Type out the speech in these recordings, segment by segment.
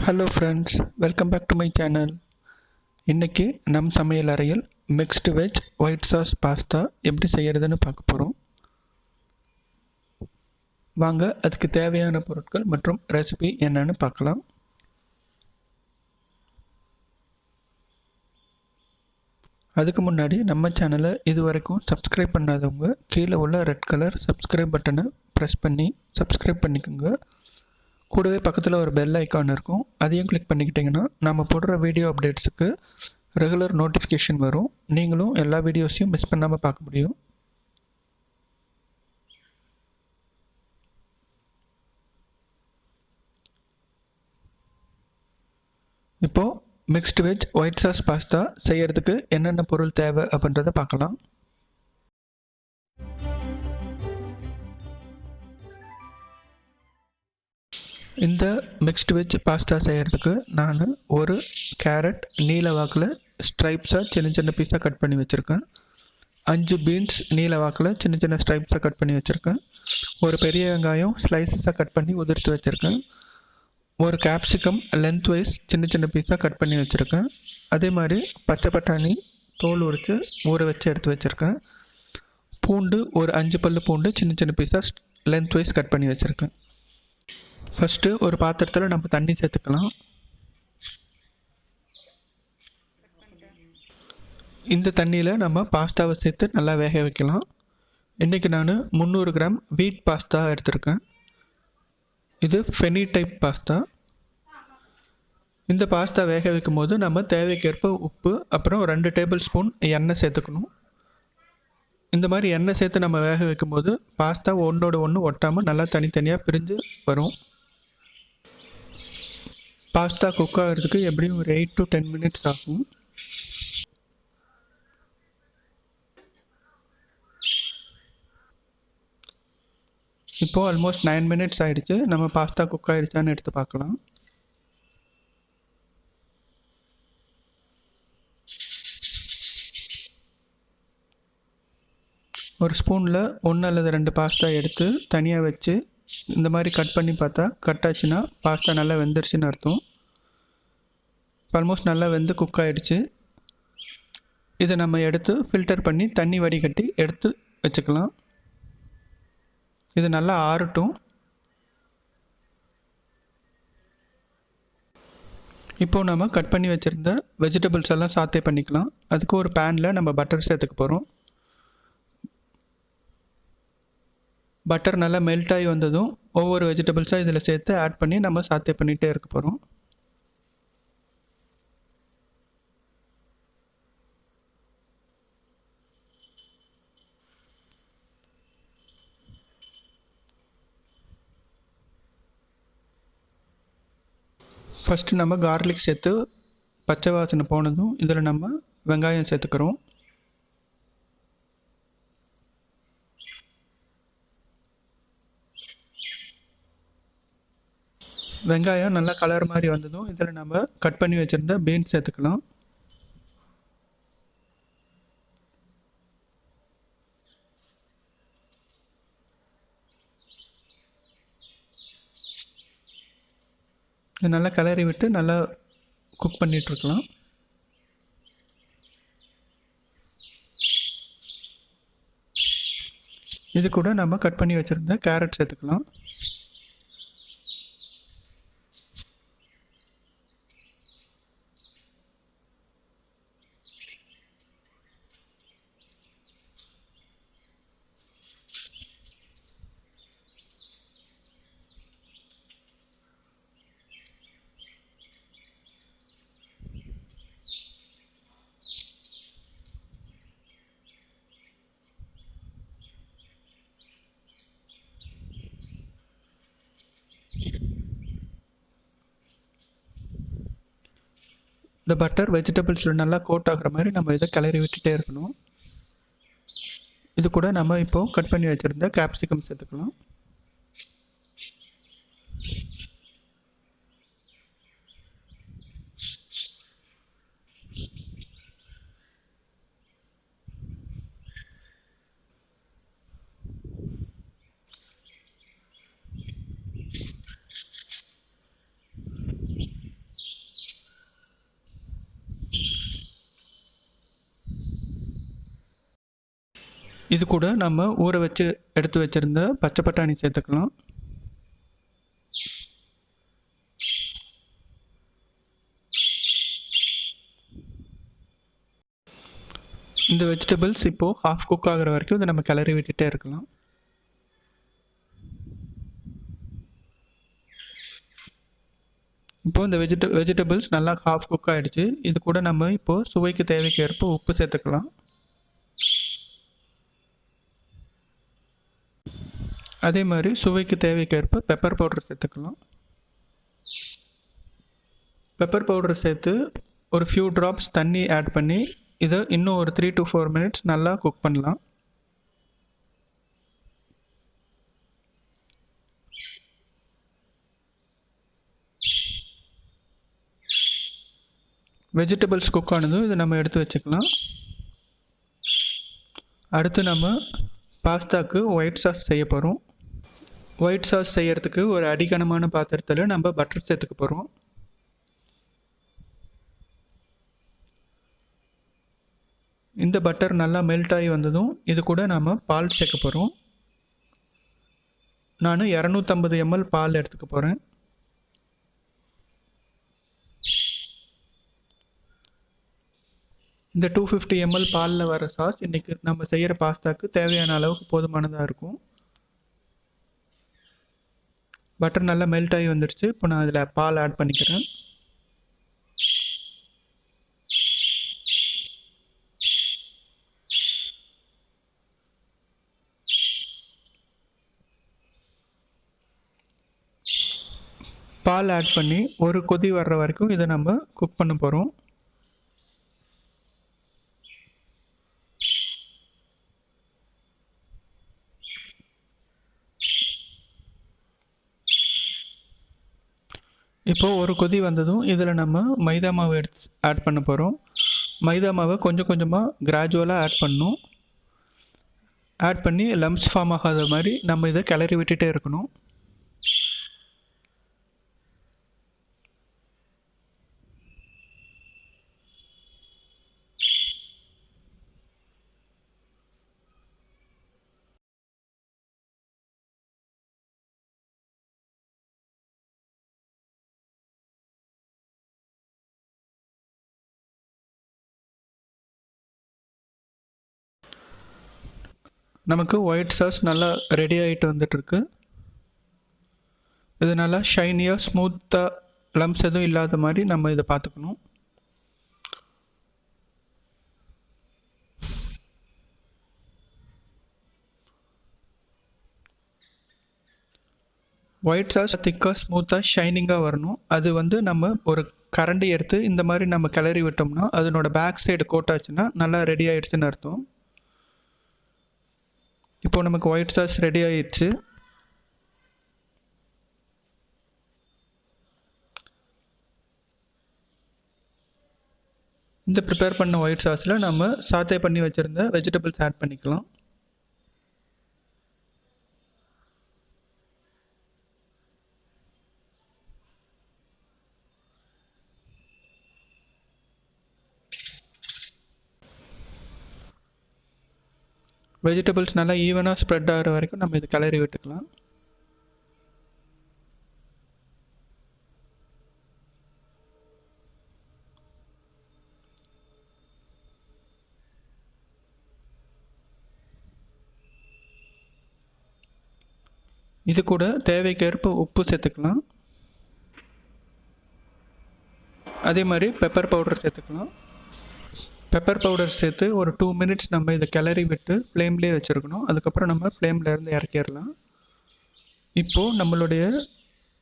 Hello friends, welcome back to my channel. இன்னைக்கு நம் சமையல் அறையில் mixed veg white sauce pasta எப்படி செய்யறதுன்னு பார்க்க போகிறோம். வாங்க அதுக்கு தேவையான பொருட்கள் மற்றும் ரெசிபி என்னன்னு பார்க்கலாம். அதுக்கு முன்னாடி நம்ம சேனலை இது வரைக்கும் சப்ஸ்கிரைப் பண்ணாதவங்க கீழே உள்ள ரெட் கலர் சப்ஸ்கிரைப் பட்டனை ப்ரெஸ் பண்ணி சப்ஸ்கிரைப் பண்ணிக்கோங்க. கூடவே பக்கத்தில் ஒரு பெல் ஐக்கான் இருக்கும், அதையும் கிளிக் பண்ணிக்கிட்டிங்கன்னா நம்ம போடுற வீடியோ அப்டேட்ஸுக்கு ரெகுலர் நோட்டிஃபிகேஷன் வரும். நீங்களும் எல்லா வீடியோஸையும் மிஸ் பண்ணாமல் பார்க்க முடியும். இப்போது mixed veg white sauce pasta செய்கிறதுக்கு என்னென்ன பொருள் தேவை அப்படின்றத பார்க்கலாம். இந்த மிக்ஸ்டு வெஜ் பாஸ்தா செய்கிறதுக்கு நான் ஒரு கேரட் நீல வாக்கில் ஸ்ட்ரைப்ஸாக சின்ன சின்ன பீஸாக கட் பண்ணி வச்சுருக்கேன். 5 பீன்ஸ் நீல வாக்கில் சின்ன சின்ன ஸ்ட்ரைப்ஸாக கட் பண்ணி வச்சுருக்கேன். ஒரு பெரிய வெங்காயம் ஸ்லைசஸாக கட் பண்ணி உதிர்த்து வச்சுருக்கேன். ஒரு கேப்சிகம் லென்த்வைஸ் சின்ன சின்ன பீஸாக கட் பண்ணி வச்சுருக்கேன். அதே மாதிரி பச்சை பட்டாணி தோல் உரித்து ஊற வச்சு எடுத்து வச்சுருக்கேன். பூண்டு ஒரு 5 பல்லு பூண்டு சின்ன சின்ன பீஸாக லென்த்வைஸ் கட் பண்ணி வச்சுருக்கேன். ஃபஸ்ட்டு ஒரு பாத்திரத்தில் நம்ம தண்ணி சேர்த்துக்கலாம். இந்த தண்ணியில் நம்ம பாஸ்தாவை சேர்த்து நல்லா வேக வைக்கலாம். இன்றைக்கி நான் 300 கிராம் வீட் பாஸ்தா எடுத்திருக்கேன். இது ஃபெனி டைப் பாஸ்தா. இந்த பாஸ்தா வேக வைக்கும் போது நம்ம தேவைக்கேற்ப உப்பு அப்புறம் 2 டேபிள் ஸ்பூன் எண்ணெய் சேர்த்துக்கணும். இந்த மாதிரி எண்ணெய் சேர்த்து நம்ம வேக வைக்கும் போது பாஸ்தா ஒன்றோட ஒன்று ஒட்டாமல் நல்லா தனித்தனியாக பிரிஞ்சு வரும். பாஸ்தா குக் ஆகிறதுக்கு எப்படியும் ஒரு 8 to 10 மினிட்ஸ் ஆகும். இப்போது ஆல்மோஸ்ட் 9 மினிட்ஸ் ஆகிடுச்சு. நம்ம பாஸ்தா குக் ஆகிடுச்சான்னு எடுத்து பார்க்கலாம். ஒரு ஸ்பூனில் 1 அல்லது 2 பாஸ்தா எடுத்து தனியாக வச்சு இந்த மாதிரி கட் பண்ணி பார்த்தா கட் ஆச்சுன்னா பாஸ்தா நல்லா வெந்துருச்சுன்னு அர்த்தம். ஆல்மோஸ்ட் நல்லா வெந்து குக் ஆகிடுச்சு. இதை நம்ம எடுத்து ஃபில்டர் பண்ணி தண்ணி வடிகட்டி எடுத்து வச்சுக்கலாம். இது நல்லா ஆறட்டும். இப்போது நம்ம கட் பண்ணி வச்சுருந்த வெஜிடபிள்ஸ் எல்லாம் சாத்தே பண்ணிக்கலாம். அதுக்கு ஒரு பேனில் நம்ம பட்டர் சேர்த்துக்க போகிறோம். பட்டர் நல்லா மெல்ட் ஆகி வந்ததும் ஒவ்வொரு வெஜிடபிள்ஸாக இதில் சேர்த்து ஆட் பண்ணி நம்ம சாத்தே பண்ணிகிட்டே இருக்க போகிறோம். ஃபஸ்ட்டு நம்ம கார்லிக் சேர்த்து பச்சை வாசனை போனதும் இதில் நம்ம வெங்காயம் சேர்த்துக்கிறோம். வெங்காயம் நல்லா கலர் மாதிரி வந்ததும் இதில் நம்ம கட் பண்ணி வச்சுருந்த பீன்ஸ் சேர்த்துக்கலாம். இது நல்லா கிளறி விட்டு நல்லா குக் பண்ணிகிட்ருக்கலாம். இது கூட நம்ம கட் பண்ணி வச்சுருந்த கேரட் சேர்த்துக்கலாம். இந்த பட்டர் வெஜிடபிள்ஸில் நல்லா கோட் ஆகிற மாதிரி நம்ம இதை கிளறி விட்டுட்டே இருக்கணும். இது கூட நம்ம இப்போது கட் பண்ணி வச்சுருந்த கேப்சிகம் சேர்த்துக்கலாம். இது கூட நம்ம ஊற வச்சு எடுத்து வச்சுருந்த பச்சை பட்டாணி சேர்த்துக்கலாம். இந்த வெஜிடபிள்ஸ் இப்போது ஹாஃப் குக் ஆகிற வரைக்கும் இதை நம்ம கிளறி விட்டுட்டே இருக்கலாம். இப்போது இந்த வெஜிடபிள்ஸ் நல்லா ஹாஃப் குக் ஆகிடுச்சு. இது கூட நம்ம இப்போது சுவைக்கு தேவைக்கேற்ப உப்பு சேர்த்துக்கலாம். அதே மாதிரி சுவைக்கு தேவைக்கேற்ப பெப்பர் பவுடர் சேர்த்துக்கலாம். பெப்பர் பவுடர் சேர்த்து ஒரு ஃபியூ ட்ராப்ஸ் தண்ணி ஆட் பண்ணி இதை இன்னும் ஒரு 3 to 4 மினிட்ஸ் நல்லா குக் பண்ணலாம். வெஜிடபிள்ஸ் குக் ஆனதும் இதை நம்ம எடுத்து வச்சுக்கலாம். அடுத்து நம்ம பாஸ்தாக்கு ஒயிட் சாஸ் செய்ய போகிறோம். ஒயிட் சாஸ் செய்யறதுக்கு ஒரு அடிகனமான பாத்திரத்தில் நம்ம பட்டர் சேர்த்துக்க போகிறோம். இந்த பட்டர் நல்லா மெல்ட் ஆகி வந்ததும் இது கூட நம்ம பால் சேர்க்க போகிறோம். நான் 250 ml பால் எடுத்துக்க போகிறேன். இந்த 250 ml பாலில் வர சாஸ் இன்றைக்கி நம்ம செய்கிற பாஸ்தாக்கு தேவையான அளவுக்கு போதுமானதாக இருக்கும். பட்டர் நல்லா மெல்ட் ஆகி வந்துடுச்சு. இப்போ நான் அதில் பால் ஆட் பண்ணிக்கிறேன். பால் ஆட் பண்ணி ஒரு கொதி வர்ற வரைக்கும் இதை நம்ம குக் பண்ண போகிறோம். இப்போது ஒரு கொதி வந்ததும் இதில் நம்ம மைதா மாவு எடுத்து ஆட் பண்ண போகிறோம். மைதா மாவை கொஞ்சம் கொஞ்சமாக கிராஜுவலாக ஆட் பண்ணணும். ஆட் பண்ணி லம்ப்ஸ் ஃபார்ம் ஆகாத மாதிரி நம்ம இதை கிளறி விட்டுட்டே இருக்கணும். நமக்கு ஒயிட் சாஸ் நல்லா ரெடி ஆகிட்டு வந்துட்டுருக்கு. இது நல்லா ஷைனியாக ஸ்மூத்தாக லம்ப்ஸ் எதுவும் இல்லாத மாதிரி நம்ம இதை பார்த்துக்கணும். ஒயிட் சாஸ் திக்காக ஸ்மூத்தாக ஷைனிங்காக வரணும். அது நம்ம ஒரு கரண்டி எடுத்து இந்த மாதிரி நம்ம கிளறி விட்டோம்னா அதனோட பேக் சைடு கோட்டாச்சுன்னா நல்லா ரெடி ஆகிடுச்சுன்னு அர்த்தம். இப்போது நமக்கு ஒயிட் சாஸ் ரெடி ஆகிடுச்சு. இந்த ப்ரிப்பேர் பண்ண ஒயிட் சாஸில் நம்ம சாத்தே பண்ணி வச்சுருந்த வெஜிடபிள்ஸ் ஆட் பண்ணிக்கலாம். வெஜிடபிள்ஸ் நல்லா ஈவனாக ஸ்ப்ரெட் ஆகிற வரைக்கும் நம்ம இது கிளறி விட்டுக்கலாம். இது கூட தேவைக்கேற்ப உப்பு சேர்த்துக்கலாம். அதே மாதிரி பெப்பர் பவுடர் சேர்த்துக்கலாம். பெப்பர் பவுடர் சேர்த்து ஒரு 2 மினிட்ஸ் நம்ம இதை கிளறி விட்டு ஃப்ளேம்லேயே வச்சுருக்கணும். அதுக்கப்புறம் நம்ம ஃப்ளேமில் இருந்து இறக்கிடலாம். இப்போது நம்மளுடைய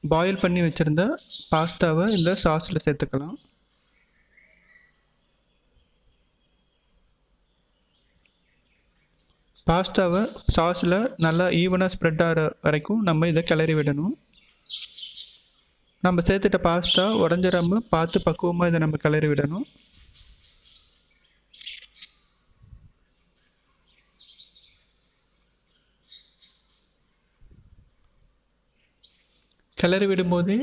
பாயில் பண்ணி வச்சுருந்த பாஸ்தாவை இந்த சாஸில் சேர்த்துக்கலாம். பாஸ்தாவை சாஸில் நல்லா ஈவனாக ஸ்ப்ரெட் ஆகிற வரைக்கும் நம்ம இதை கிளறி விடணும். நம்ம சேர்த்துட்ட பாஸ்தா உடஞ்சிடாமல் பார்த்து பக்குவமாக இதை நம்ம கிளறி விடணும். கிளறி விடும்போதே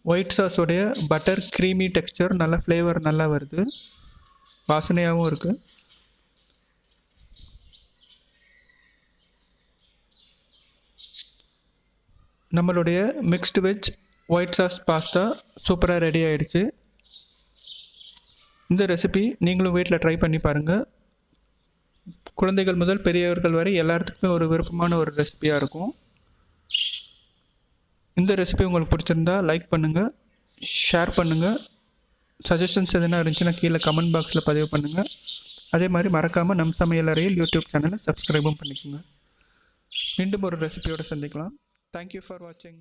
ஒயிட் சாஸோடைய பட்டர் க்ரீமி டெக்ஸ்சர் நல்லா ஃப்ளேவர் நல்லா வருது, வாசனையாகவும் இருக்குது. நம்மளுடைய mixed veg white sauce pasta சூப்பராக ரெடி ஆகிடுச்சு. இந்த ரெசிபி நீங்களும் வீட்டில் ட்ரை பண்ணி பாருங்கள். குழந்தைகள் முதல் பெரியவர்கள் வரை எல்லாத்துக்குமே ஒரு விருப்பமான ஒரு ரெசிபியாக இருக்கும். இந்த ரெசிபி உங்களுக்கு பிடிச்சிருந்தா லைக் பண்ணுங்கள், ஷேர் பண்ணுங்கள். சஜஷன்ஸ் எதுனா இருந்துச்சுன்னா கீழே கமெண்ட் பாக்ஸில் பதிவு பண்ணுங்கள். அதே மாதிரி மறக்காமல் நம் சமையல் அறையில் யூடியூப் சேனலை சப்ஸ்கிரைபும் பண்ணிக்கோங்க. மீண்டும் ஒரு ரெசிபியோடு சந்திக்கலாம். தேங்க்யூ ஃபார் வாட்சிங்.